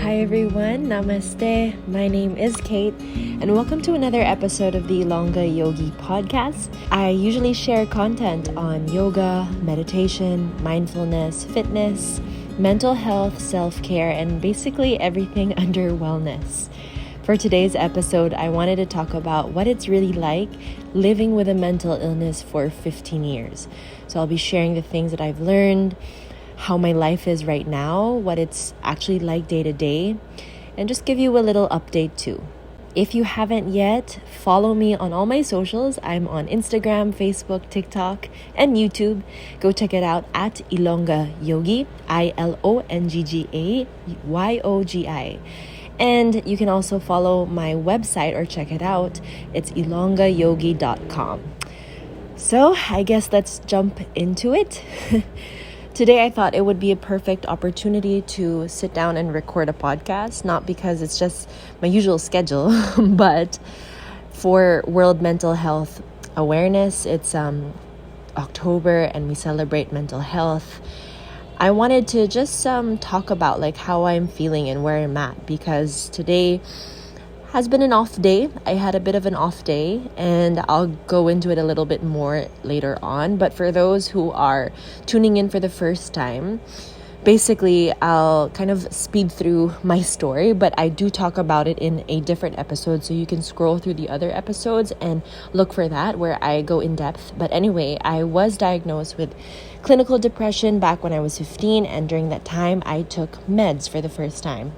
Hi everyone, namaste. My name is Kate, and welcome to another episode of the Ilongga Yogi podcast. I usually share content on yoga, meditation, mindfulness, fitness, mental health, self-care, and basically everything under wellness. For today's episode, I wanted to talk about what it's really like living with a mental illness for 15 years. So I'll be sharing the things that I've learned, how my life is right now, what it's actually like day to day, and just give you a little update too. If you haven't yet, follow me on all my socials. I'm on Instagram, Facebook, TikTok, and YouTube. Go check it out at Ilongga Yogi, ILONGGAYOGI. And you can also follow my website or check it out. It's ilonggayogi.com. So I guess let's jump into it. Today, I thought it would be a perfect opportunity to sit down and record a podcast, not because it's just my usual schedule, but for World Mental Health Awareness. It's October and we celebrate mental health. I wanted to just talk about like how I'm feeling and where I'm at, because today has been an off day. I had a bit of an off day, and I'll go into it a little bit more later on. But for those who are tuning in for the first time, basically I'll kind of speed through my story, but I do talk about it in a different episode, so you can scroll through the other episodes and look for that where I go in depth. But anyway, I was diagnosed with clinical depression back when I was 15, and during that time I took meds for the first time.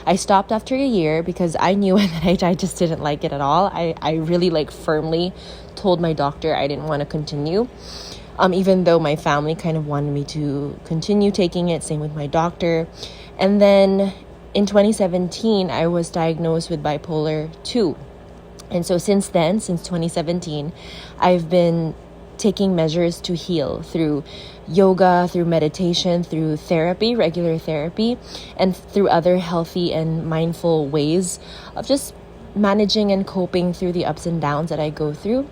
I stopped after a year because I knew that I just didn't like it at all. I really firmly told my doctor I didn't want to continue, even though my family kind of wanted me to continue taking it, same with my doctor. And then in 2017 I was diagnosed with bipolar 2, and so since then, since 2017, I've been taking measures to heal through yoga, through meditation, through therapy, regular therapy, and through other healthy and mindful ways of just managing and coping through the ups and downs that I go through.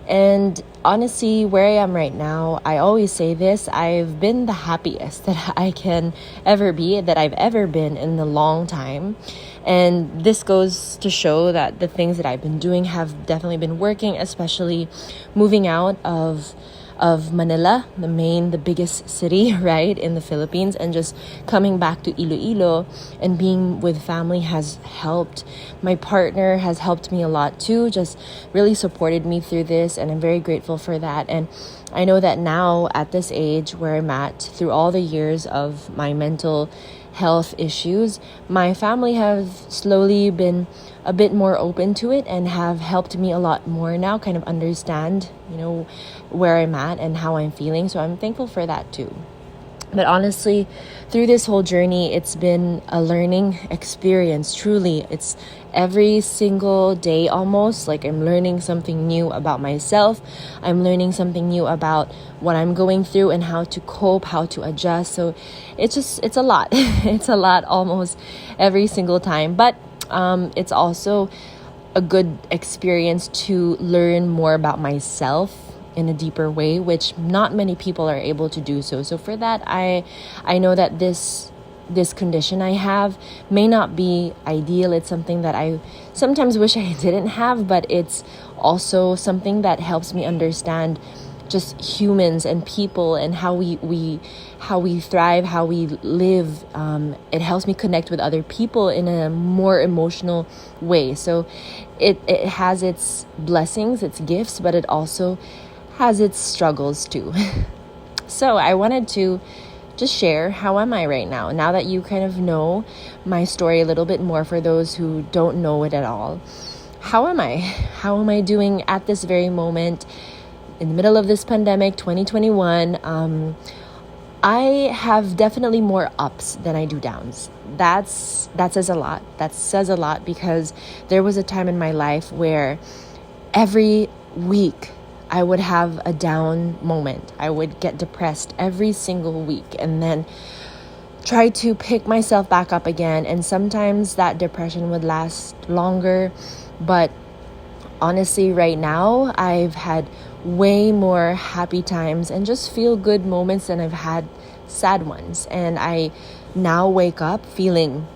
And honestly, where I am right now, I always say this, I've been the happiest that I can ever be, that I've ever been in a long time. And this goes to show that the things that I've been doing have definitely been working, especially moving out of Manila, the biggest city, right, in the Philippines, and just coming back to Iloilo and being with family has helped. My partner has helped me a lot too, just really supported me through this, and I'm very grateful for that. And I know that now at this age where I'm at, through all the years of my mental health issues, my family have slowly been a bit more open to it and have helped me a lot more now kind of understand, where I'm at and how I'm feeling. So I'm thankful for that too. But honestly, through this whole journey, it's been a learning experience. Truly, it's every single day almost. Like I'm learning something new about myself. I'm learning something new about what I'm going through and how to cope, how to adjust. So it's a lot. It's a lot almost every single time. But it's also a good experience to learn more about myself in a deeper way, which not many people are able to do so. So for that, I know that this condition I have may not be ideal. It's something that I sometimes wish I didn't have, but it's also something that helps me understand just humans and people and how we thrive, how we live. It helps me connect with other people in a more emotional way. So it has its blessings, its gifts, but it also has its struggles too. So I wanted to just share how am I right now that you kind of know my story a little bit more. For those who don't know it at all, how am I doing at this very moment in the middle of this pandemic 2021? I have definitely more ups than I do downs. That says a lot because there was a time in my life where every week I would have a down moment. I would get depressed every single week and then try to pick myself back up again. And sometimes that depression would last longer. But honestly, right now, I've had way more happy times and just feel good moments than I've had sad ones. And I now wake up feeling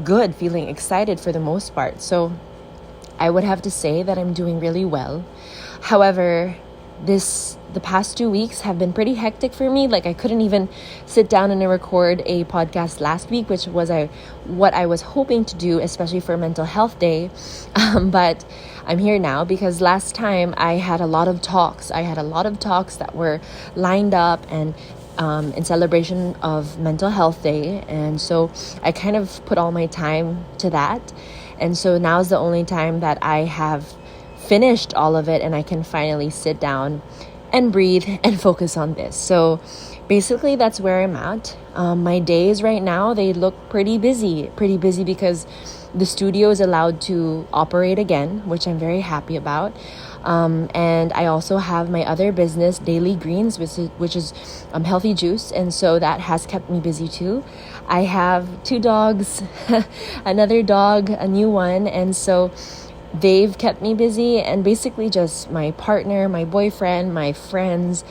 good, feeling excited for the most part. So I would have to say that I'm doing really well. However, the past 2 weeks have been pretty hectic for me. Like, I couldn't even sit down and record a podcast last week, which was what I was hoping to do, especially for Mental Health Day. But I'm here now because last time I had a lot of talks. I had a lot of talks that were lined up and in celebration of Mental Health Day. And so I kind of put all my time to that. And so now's the only time that I have finished all of it and I can finally sit down and breathe and focus on this. So basically that's where I'm at. My days right now, they look pretty busy because the studio is allowed to operate again, which I'm very happy about. And I also have my other business, Daily Greens, which is healthy juice. And so that has kept me busy too. I have 2 dogs, another dog, a new one. And so they've kept me busy, and basically just my partner, my boyfriend, my friends,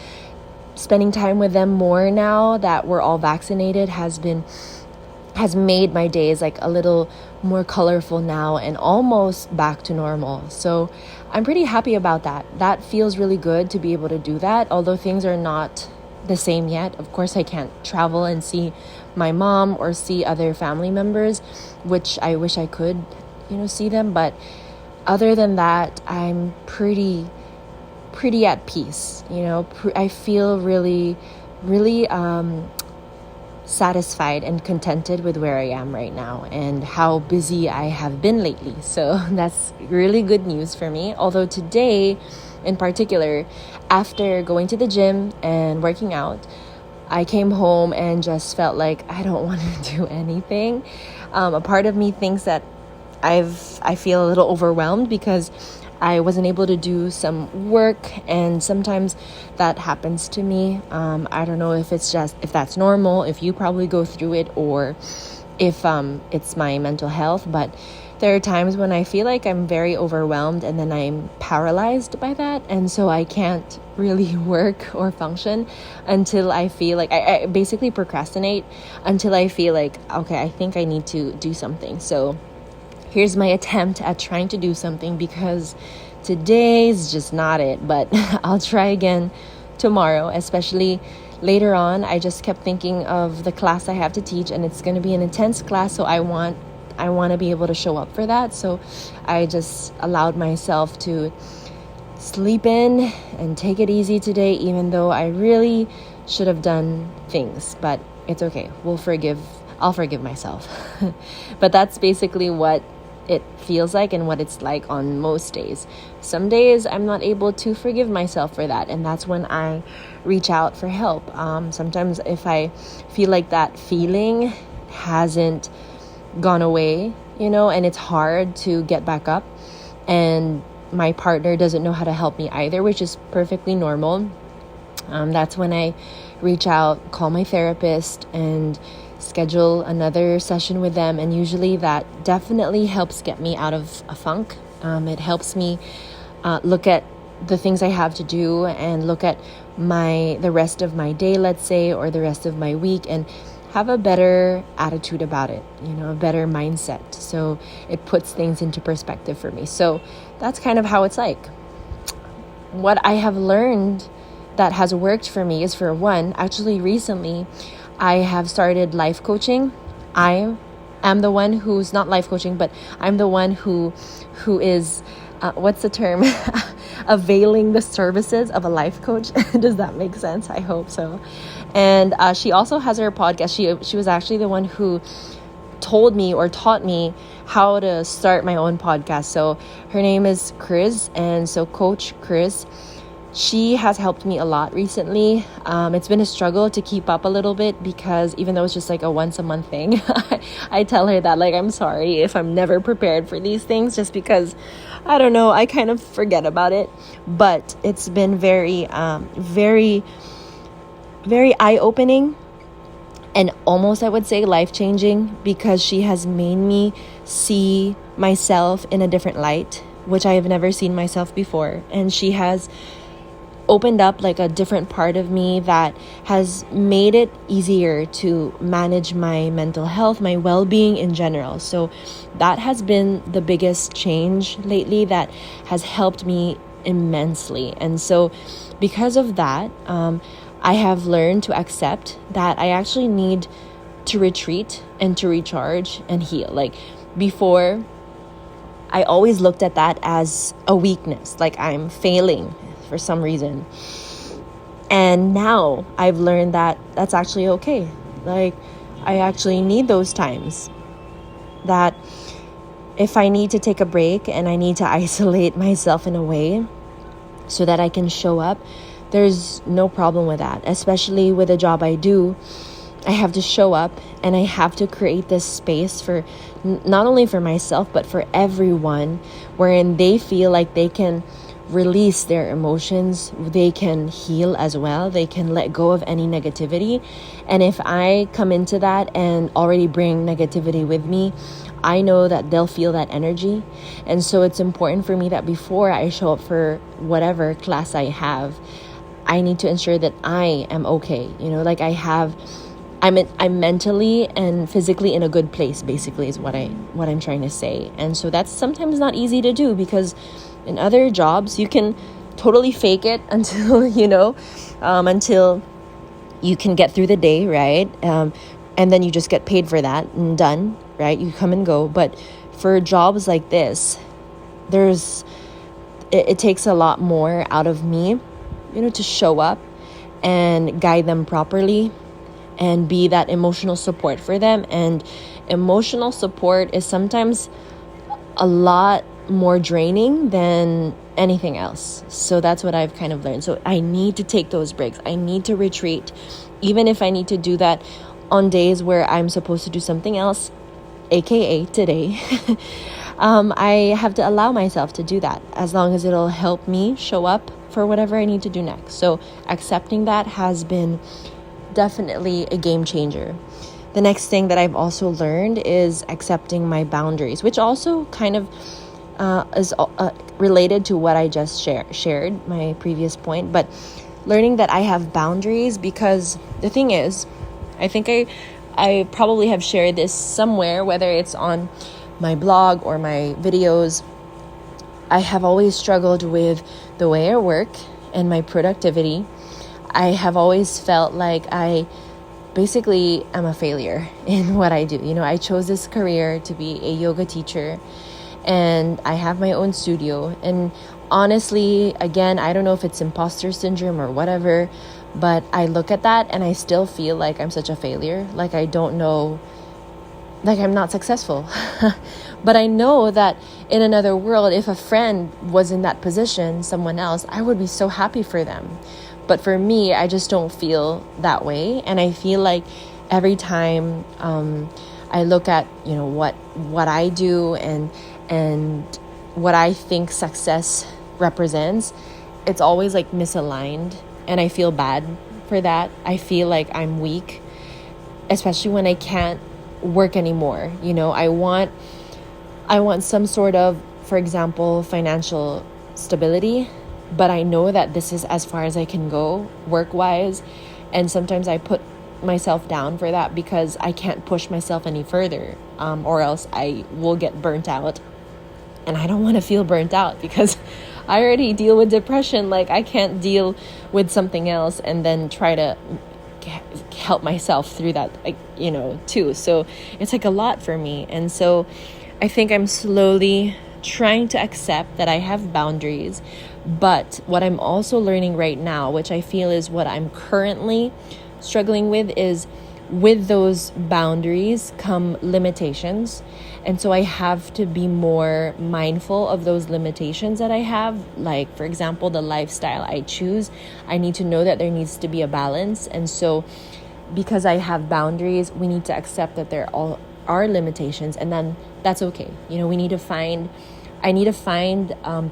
spending time with them more now that we're all vaccinated has made my days like a little more colorful now and almost back to normal. So I'm pretty happy about that. That feels really good to be able to do that, although things are not the same yet. Of course, I can't travel and see my mom or see other family members, which I wish I could, see them. But other than that, I'm pretty at peace. I feel really, really satisfied and contented with where I am right now and how busy I have been lately. So that's really good news for me. Although today, in particular, after going to the gym and working out, I came home and just felt like I don't want to do anything. A part of me thinks that I feel a little overwhelmed because I wasn't able to do some work, and sometimes that happens to me. I don't know if that's normal, if you probably go through it, or if it's my mental health, but there are times when I feel like I'm very overwhelmed and then I'm paralyzed by that, and so I can't really work or function until I feel like I basically procrastinate until I feel like, okay, I think I need to do something. So here's my attempt at trying to do something, because today's just not it, but I'll try again tomorrow, especially later on. I just kept thinking of the class I have to teach, and it's going to be an intense class, so I want to be able to show up for that. So I just allowed myself to sleep in and take it easy today, even though I really should have done things, but it's okay. I'll forgive myself. But that's basically what it feels like and what it's like on most days. Some days I'm not able to forgive myself for that, and that's when I reach out for help. Sometimes if I feel like that feeling hasn't gone away, and it's hard to get back up, and my partner doesn't know how to help me either, which is perfectly normal, that's when I reach out, call my therapist, and schedule another session with them. And usually that definitely helps get me out of a funk. It helps me look at the things I have to do and look at the rest of my day, let's say, or the rest of my week, and have a better attitude about it, a better mindset. So it puts things into perspective for me. So that's kind of how it's like. What I have learned that has worked for me is, for one, actually recently, I have started life coaching. I am the one who's not life coaching, but I'm the one who is, what's the term? Availing the services of a life coach. Does that make sense? I hope so. And she also has her podcast. She was actually the one who told me or taught me how to start my own podcast. So her name is Chris, and so Coach Chris. She has helped me a lot recently. It's been a struggle to keep up a little bit, because even though it's just like a once a month thing, I tell her that, like, I'm sorry if I'm never prepared for these things, just because, I don't know, I kind of forget about it. But it's been very, very, very eye-opening, and almost, I would say, life-changing, because she has made me see myself in a different light, which I have never seen myself before. And she has opened up like a different part of me that has made it easier to manage my mental health, my well-being in general. So that has been the biggest change lately that has helped me immensely. And so because of that, I have learned to accept that I actually need to retreat and to recharge and heal. Like before, I always looked at that as a weakness, like I'm failing for some reason. And now I've learned that that's actually okay. Like I actually need those times. That if I need to take a break and I need to isolate myself in a way so that I can show up, there's no problem with that. Especially with the job I do, I have to show up and I have to create this space for not only for myself, but for everyone, wherein they feel like they can release their emotions, they can heal as well, they can let go of any negativity. And if I come into that and already bring negativity with me, I know that they'll feel that energy. And so it's important for me that before I show up for whatever class I have, I need to ensure that I am okay. Like I'm mentally and physically in a good place, basically, is what I'm trying to say. And so that's sometimes not easy to do, because in other jobs you can totally fake it until until you can get through the day, right? And then you just get paid for that and done, right? You come and go. But for jobs like this, it takes a lot more out of me, to show up and guide them properly and be that emotional support for them. And emotional support is sometimes a lot more draining than anything else. So that's what I've kind of learned. So I need to take those breaks. I need to retreat, even if I need to do that on days where I'm supposed to do something else, aka today. I have to allow myself to do that, as long as it'll help me show up for whatever I need to do next. So accepting that has been definitely a game changer. The next thing that I've also learned is accepting my boundaries, which also kind of is related to what I just shared, my previous point. But learning that I have boundaries, because the thing is, I think I probably have shared this somewhere, whether it's on my blog or my videos. I have always struggled with the way I work and my productivity. I have always felt like I basically am a failure in what I do. I chose this career to be a yoga teacher, and I have my own studio. And honestly, again, I don't know if it's imposter syndrome or whatever, but I look at that and I still feel like I'm such a failure. Like I don't know, like I'm not successful. But I know that in another world, if a friend was in that position, someone else, I would be so happy for them. But for me, I just don't feel that way. And I feel like every time I look at, what I do and what I think success represents, it's always like misaligned. And I feel bad for that. I feel like I'm weak, especially when I can't work anymore. I want some sort of, for example, financial stability, but I know that this is as far as I can go work-wise. And sometimes I put myself down for that because I can't push myself any further, or else I will get burnt out. And I don't want to feel burnt out, because I already deal with depression. Like I can't deal with something else and then try to help myself through that, too. So it's like a lot for me. And so I think I'm slowly trying to accept that I have boundaries. But what I'm also learning right now, which I feel is what I'm currently struggling with, is with those boundaries come limitations. And so I have to be more mindful of those limitations that I have. Like, for example, the lifestyle I choose, I need to know that there needs to be a balance. And so because I have boundaries, we need to accept that there all are limitations, and then that's okay. I need to find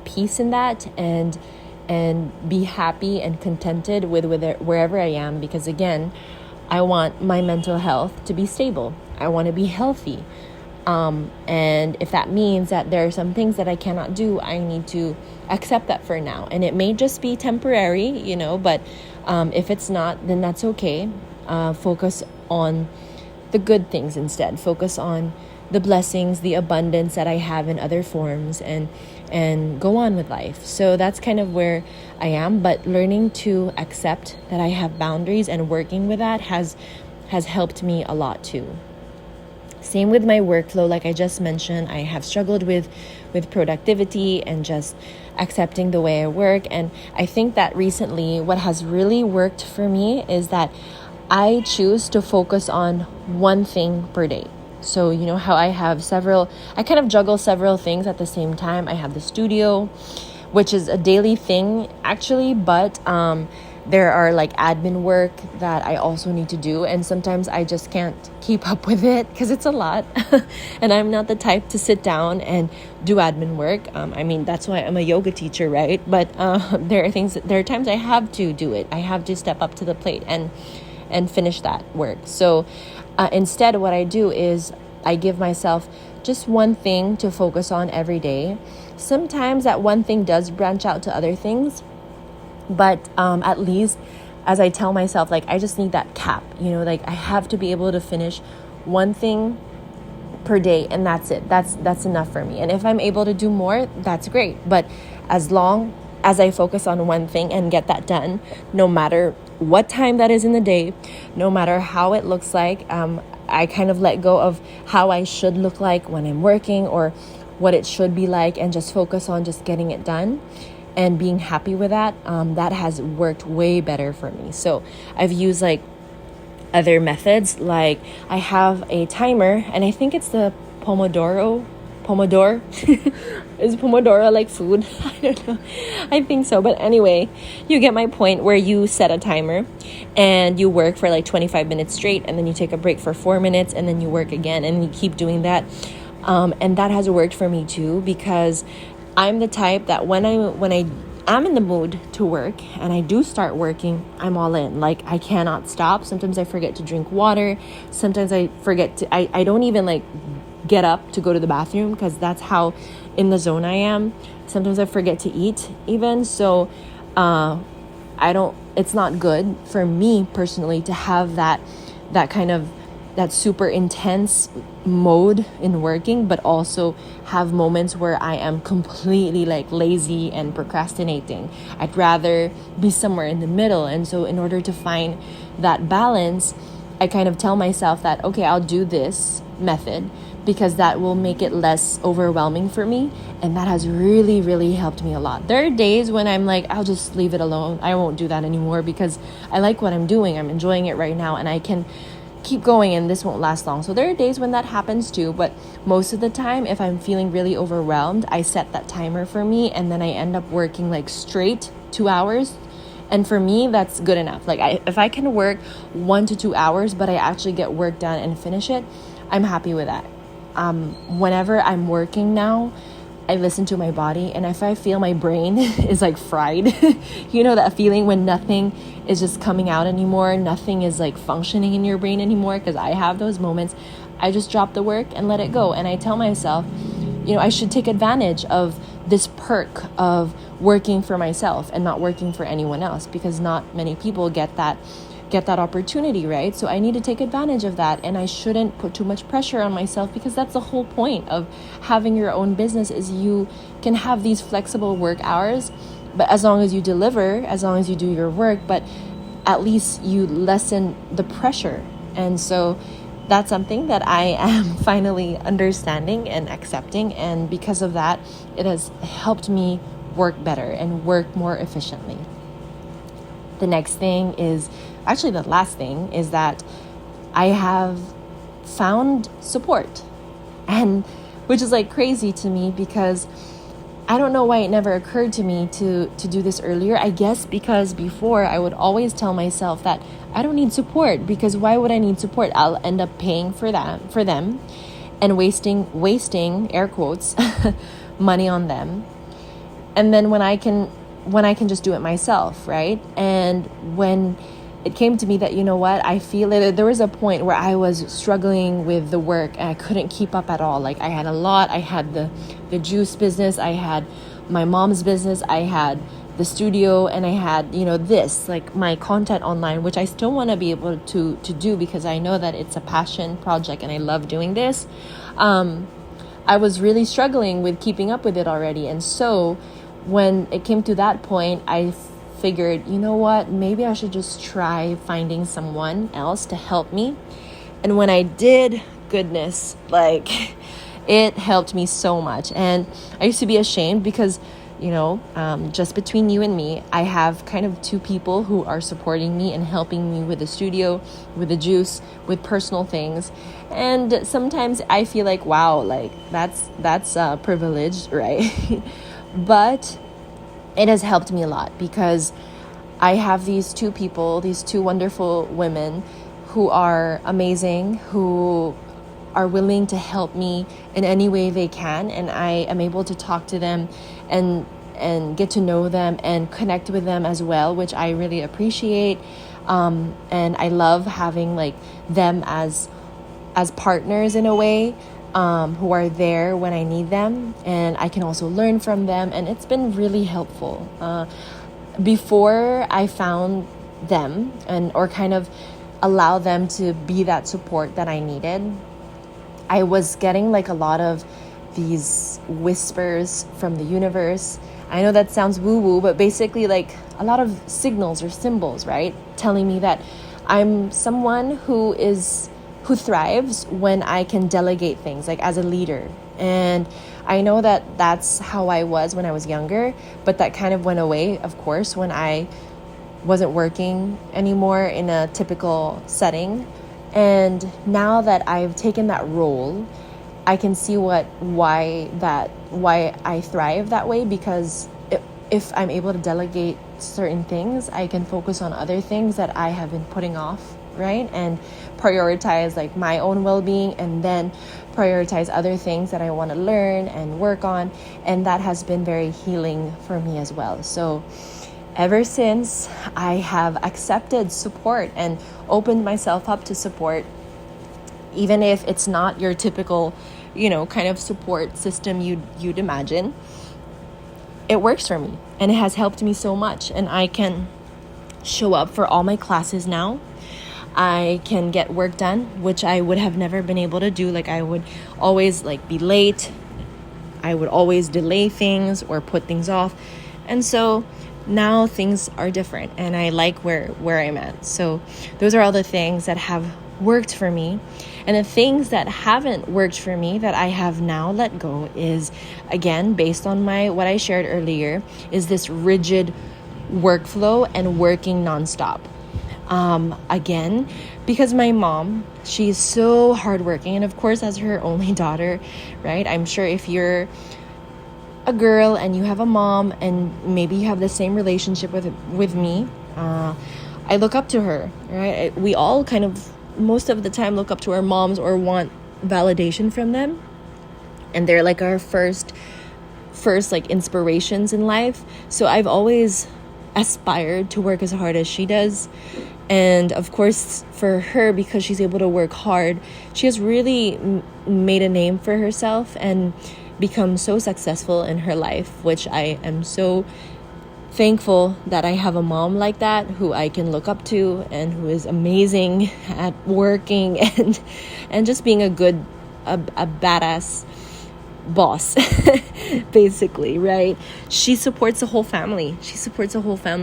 peace in that, and be happy and contented with wherever I am, because again, I want my mental health to be stable. I want to be healthy. And if that means that there are some things that I cannot do, I need to accept that for now. And it may just be temporary, but if it's not, then that's okay. Focus on the good things instead. Focus on the blessings, the abundance that I have in other forms, and go on with life. So that's kind of where I am. But learning to accept that I have boundaries and working with that has helped me a lot too. Same with my workflow. Like I just mentioned, I have struggled with productivity and just accepting the way I work. And I think that recently what has really worked for me is that I choose to focus on one thing per day. So you know how I kind of juggle several things at the same time. I have the studio, which is a daily thing actually, but there are like admin work that I also need to do, and sometimes I just can't keep up with it because it's a lot. And I'm not the type to sit down and do admin work. That's why I'm a yoga teacher, right? But there are times I have to do it. I have to step up to the plate and finish that work. So instead, what I do is I give myself just one thing to focus on every day. Sometimes that one thing does branch out to other things, but at least as I tell myself, like, I just need that cap, like I have to be able to finish one thing per day, and that's it. That's enough for me. And if I'm able to do more, that's great. But as long as I focus on one thing and get that done, no matter what time that is in the day, no matter how it looks like, I kind of let go of how I should look like when I'm working or what it should be like, and just focus on just getting it done and being happy with that. That has worked way better for me. So I've used like other methods, like I have a timer, and I think it's the Pomodoro. Is Pomodoro like food? I don't know. I think so. But anyway, you get my point, where you set a timer and you work for like 25 minutes straight, and then you take a break for 4 minutes, and then you work again, and you keep doing that. And that has worked for me too, because I'm the type that when I am in the mood to work and I do start working, I'm all in. Like, I cannot stop. Sometimes I forget to drink water. Sometimes I forget to, I don't even like get up to go to the bathroom, because that's how in the zone I am. Sometimes I forget to eat even. So it's not good for me personally to have that kind of that super intense mode in working, but also have moments where I am completely like lazy and procrastinating. I'd rather be somewhere in the middle. And so in order to find that balance, I kind of tell myself that, okay, I'll do this method because that will make it less overwhelming for me. And that has really, really helped me a lot. There are days when I'm like, I'll just leave it alone. I won't do that anymore because I like what I'm doing. I'm enjoying it right now, and I can keep going, and this won't last long. So there are days when that happens too, but most of the time, if I'm feeling really overwhelmed, I set that timer for me, and then I end up working like straight 2 hours. And for me, that's good enough. Like if I can work 1 to 2 hours, but I actually get work done and finish it, I'm happy with that. Whenever I'm working now, I listen to my body, and if I feel my brain is like fried, you know that feeling when nothing is just coming out anymore, nothing is like functioning in your brain anymore, because I have those moments. I just drop the work and let it go, and I tell myself, I should take advantage of this perk of working for myself and not working for anyone else, because not many people get that opportunity, right? So I need to take advantage of that, and I shouldn't put too much pressure on myself, because that's the whole point of having your own business, is you can have these flexible work hours, but as long as you deliver, as long as you do your work, but at least you lessen the pressure. And so that's something that I am finally understanding and accepting, and because of that, it has helped me work better and work more efficiently. The next thing is, actually the last thing, is that I have found support, and which is like crazy to me, because I don't know why it never occurred to me to do this earlier. I guess because before I would always tell myself that I don't need support, because why would I need support? I'll end up paying for them and wasting air quotes money on them. And then when I can just do it myself, right? And when it came to me that, you know what, I feel it. There was a point where I was struggling with the work and I couldn't keep up at all. Like I had a lot. I had the juice business. I had my mom's business. I had the studio, and I had, this, like my content online, which I still want to be able to do because I know that it's a passion project and I love doing this. I was really struggling with keeping up with it already. And so when it came to that point, I figured, you know what, maybe I should just try finding someone else to help me. And when I did, goodness, like it helped me so much. And I used to be ashamed because, just between you and me, I have kind of two people who are supporting me and helping me with the studio, with the juice, with personal things. And sometimes I feel like, wow, like that's privileged, right? But it has helped me a lot because I have these two people, these two wonderful women who are amazing, who are willing to help me in any way they can. And I am able to talk to them and get to know them and connect with them as well, which I really appreciate. And I love having like them as partners in a way, who are there when I need them, and I can also learn from them, and it's been really helpful. Before I found them or kind of allow them to be that support that I needed, I was getting like a lot of these whispers from the universe. I know that sounds woo-woo, but basically like a lot of signals or symbols, right? Telling me that I'm someone who thrives when I can delegate things, like as a leader. And I know that that's how I was when I was younger, but that kind of went away, of course, when I wasn't working anymore in a typical setting. And now that I've taken that role, I can see why I thrive that way, because if I'm able to delegate certain things, I can focus on other things that I have been putting off, right? And prioritize like my own well-being, and then prioritize other things that I want to learn and work on. And that has been very healing for me as well. So ever since I have accepted support and opened myself up to support, even if it's not your typical, kind of support system you'd imagine, it works for me and it has helped me so much. And I can show up for all my classes now. I can get work done, which I would have never been able to do. Like I would always be late. I would always delay things or put things off. And so now things are different and I like where I'm at. So those are all the things that have worked for me. And the things that haven't worked for me that I have now let go is, again, based on what I shared earlier, is this rigid workflow and working nonstop. Again, because my mom, she's so hardworking, and of course as her only daughter, right? I'm sure if you're a girl and you have a mom and maybe you have the same relationship with me, I look up to her, right? We all kind of most of the time look up to our moms or want validation from them, and they're like our first like inspirations in life. So I've always aspired to work as hard as she does. And of course for her, because she's able to work hard, she has really made a name for herself and become so successful in her life, which I am so thankful that I have a mom like that who I can look up to and who is amazing at working and just being a badass boss basically, right? She supports the whole family,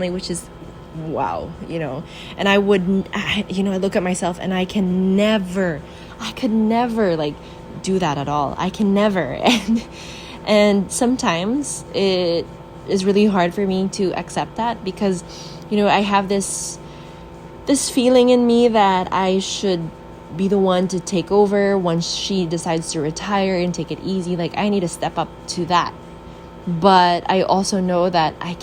which is wow, and I look at myself and I could never like do that at all. I can never. And sometimes it is really hard for me to accept that, because I have this feeling in me that I should be the one to take over once she decides to retire and take it easy. Like I need to step up to that. But I also know that I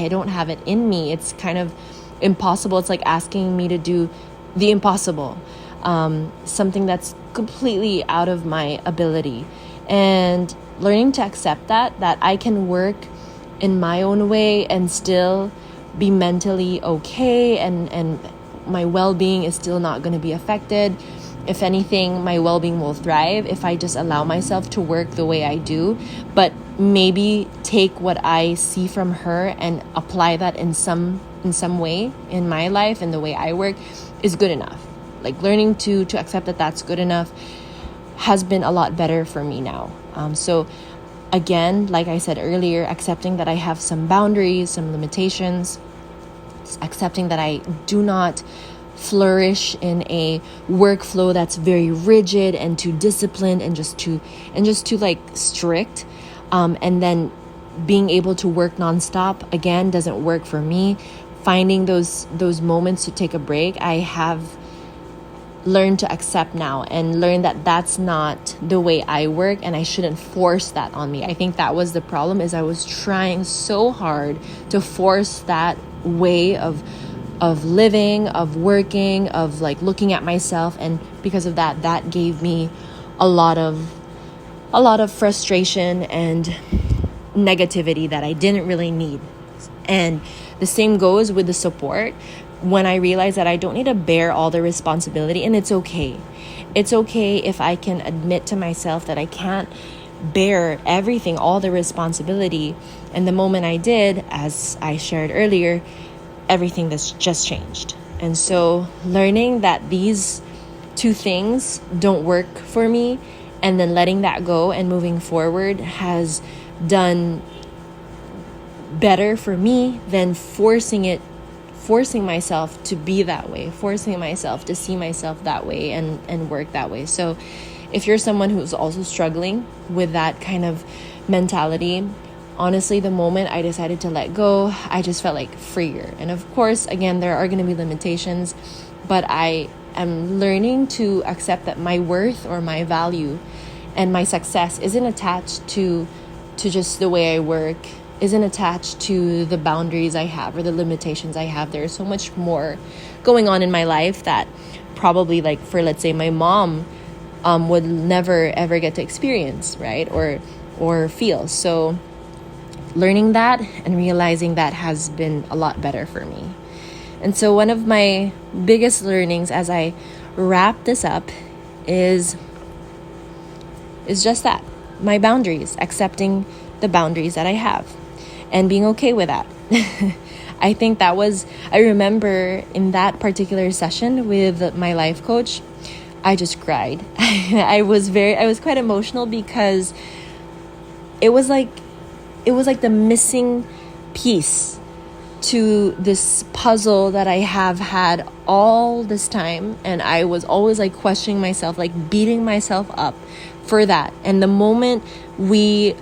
don't have it in me. It's kind of impossible. It's like asking me to do the impossible, something that's completely out of my ability. And learning to accept that I can work in my own way and still be mentally okay, and my well-being is still not going to be affected. If anything, my well-being will thrive if I just allow myself to work the way I do, but maybe take what I see from her and apply that in some way in my life and the way I work is good enough. Like learning to accept that that's good enough has been a lot better for me now. So again, like I said earlier, accepting that I have some boundaries, some limitations, accepting that I do not flourish in a workflow that's very rigid and too disciplined and just too like strict, and then being able to work nonstop again doesn't work for me. Finding those moments to take a break, I have learned to accept now and learn that that's not the way I work, and I shouldn't force that on me. I think that was the problem, is I was trying so hard to force that way of living, of working, of like looking at myself, and because of that gave me a lot of frustration and negativity that I didn't really need. And the same goes with the support. When I realized that I don't need to bear all the responsibility, and it's okay. It's okay if I can admit to myself that I can't bear everything, all the responsibility. And the moment I did, as I shared earlier, everything that's just changed. And so learning that these two things don't work for me, and then letting that go and moving forward has done better for me than forcing myself to be that way, forcing myself to see myself that way and work that way. So if you're someone who's also struggling with that kind of mentality, honestly, the moment I decided to let go, I just felt like freer. And of course, again, there are going to be limitations, but I am learning to accept that my worth or my value and my success isn't attached to just the way I work, isn't attached to the boundaries I have or the limitations I have. There's so much more going on in my life that probably, like, for, let's say, my mom would never ever get to experience, right? Or feel. So learning that and realizing that has been a lot better for me. And so one of my biggest learnings as I wrap this up is just that, my boundaries, accepting the boundaries that I have and being okay with that. I think I remember in that particular session with my life coach, I just cried. I was quite emotional because it was like the missing piece to this puzzle that I have had all this time. And I was always like questioning myself, like beating myself up for that. And the moment we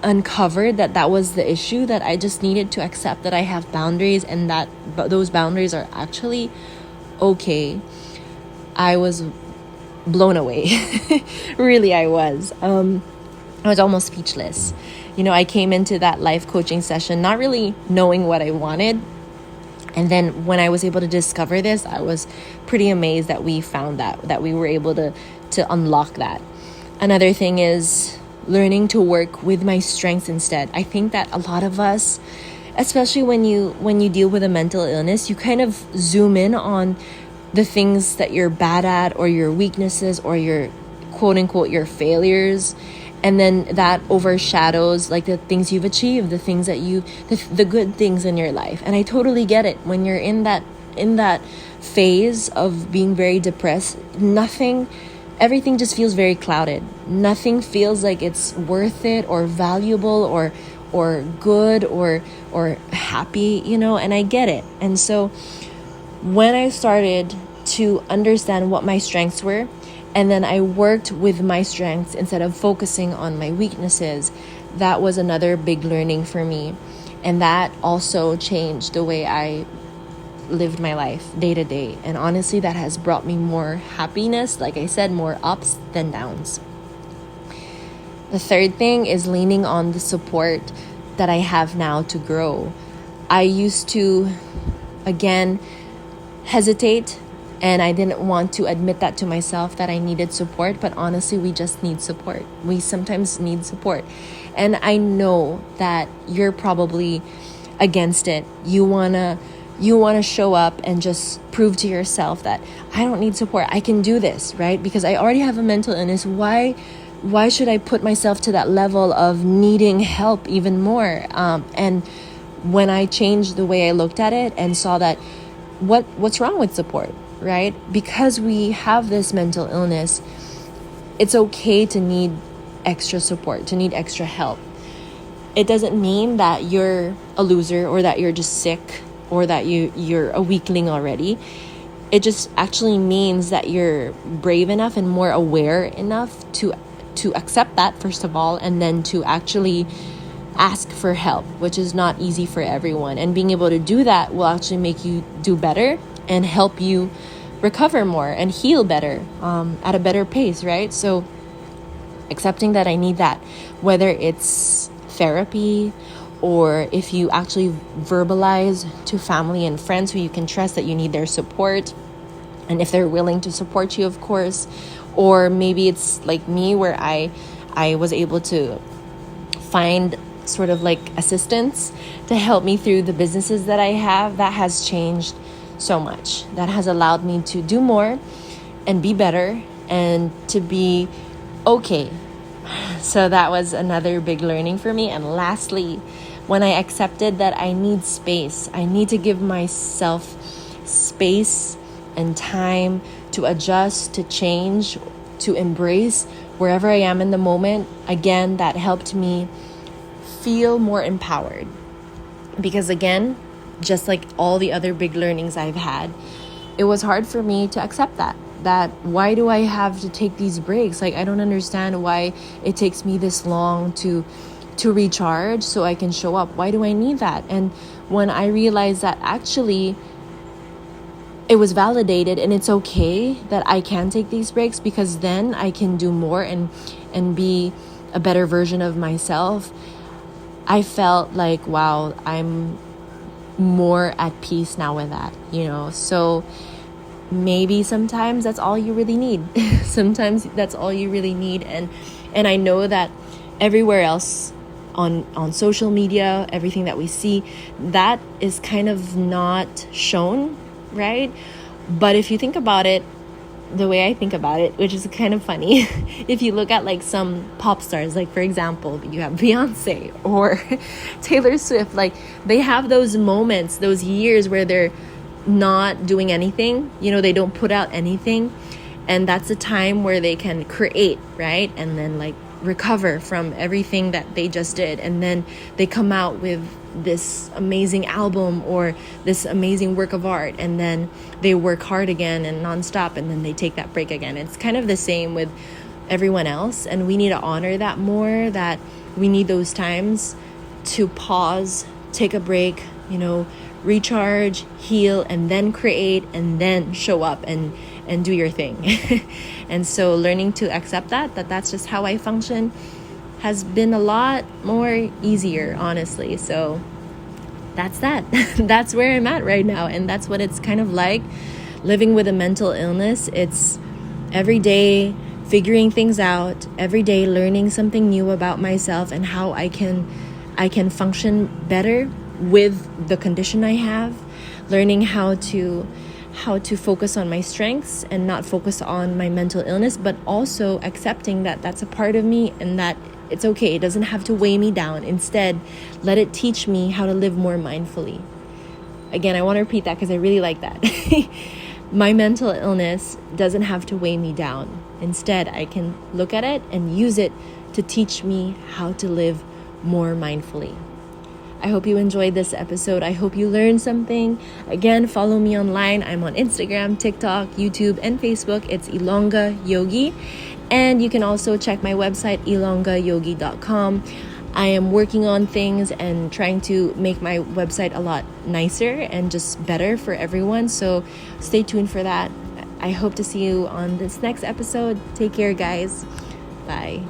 uncovered that was the issue, that I just needed to accept that I have boundaries and that those boundaries are actually okay, I was blown away. Really, I was almost speechless. I came into that life coaching session not really knowing what I wanted. And then when I was able to discover this, I was pretty amazed that we found that we were able to unlock that. Another thing is learning to work with my strengths instead. I think that a lot of us, especially when you deal with a mental illness, you kind of zoom in on the things that you're bad at or your weaknesses or your quote unquote your failures. And then that overshadows like the things you've achieved, the things that the good things in your life. And I totally get it. When you're in that phase of being very depressed, everything just feels very clouded. Nothing feels like it's worth it or valuable or good or happy, and I get it. And so when I started to understand what my strengths were, and then I worked with my strengths instead of focusing on my weaknesses, that was another big learning for me. And that also changed the way I lived my life day to day. And honestly, that has brought me more happiness, like I said, more ups than downs. The third thing is leaning on the support that I have now to grow. I used to, again, hesitate, and I didn't want to admit that to myself that I needed support, but honestly, we just need support. We sometimes need support. And I know that you're probably against it. You want to show up and just prove to yourself that I don't need support. I can do this, right? Because I already have a mental illness. Why should I put myself to that level of needing help even more? And when I changed the way I looked at it and saw that what's wrong with support, right? Because we have this mental illness, it's okay to need extra support, to need extra help. It doesn't mean that you're a loser or that you're just sick or that you're a weakling already. It just actually means that you're brave enough and more aware enough to accept that, first of all, and then to actually ask for help, which is not easy for everyone. And being able to do that will actually make you do better and help you recover more and heal better at a better pace, right? So accepting that I need that, whether it's therapy or if you actually verbalize to family and friends who you can trust that you need their support, and if they're willing to support you, of course. Or maybe it's like me, where I was able to find sort of like assistance to help me through the businesses that I have. That has changed so much. That has allowed me to do more and be better and to be okay. So that was another big learning for me. And lastly, when I accepted that I need space, I need to give myself space and time to adjust, to change, to embrace wherever I am in the moment. Again, that helped me feel more empowered. Because again, just like all the other big learnings I've had, it was hard for me to accept that why do I have to take these breaks? Like, I don't understand why it takes me this long to recharge so I can show up. Why do I need that? And when I realized that actually it was validated and it's okay that I can take these breaks, because then I can do more and be a better version of myself, I felt like, wow, I'm more at peace now with that, So maybe sometimes that's all you really need. Sometimes that's all you really need. And I know that everywhere else on social media, everything that we see, that is kind of not shown, right? But if you think about it the way I think about it, which is kind of funny, if you look at like some pop stars, like for example, you have Beyonce or Taylor Swift, like they have those moments, those years where they're not doing anything, they don't put out anything, and that's a time where they can create, right? And then like recover from everything that they just did, and then they come out with this amazing album or this amazing work of art, and then they work hard again and nonstop, and then they take that break again. It's kind of the same with everyone else, and we need to honor that more, that we need those times to pause, take a break, recharge, heal, and then create, and then show up and do your thing. And so learning to accept that's just how I function has been a lot more easier, honestly. So that's that. That's where I'm at right now, and that's what it's kind of like living with a mental illness. It's every day figuring things out, every day learning something new about myself and how I can function better with the condition I have, learning how to focus on my strengths and not focus on my mental illness, but also accepting that that's a part of me and that it's okay. It doesn't have to weigh me down. Instead, let it teach me how to live more mindfully. Again, I want to repeat that because I really like that. My mental illness doesn't have to weigh me down. Instead, I can look at it and use it to teach me how to live more mindfully. I hope you enjoyed this episode. I hope you learned something. Again, follow me online. I'm on Instagram, TikTok, YouTube, and Facebook. It's Ilongga Yogi. And you can also check my website, ilonggayogi.com. I am working on things and trying to make my website a lot nicer and just better for everyone. So stay tuned for that. I hope to see you on this next episode. Take care, guys. Bye.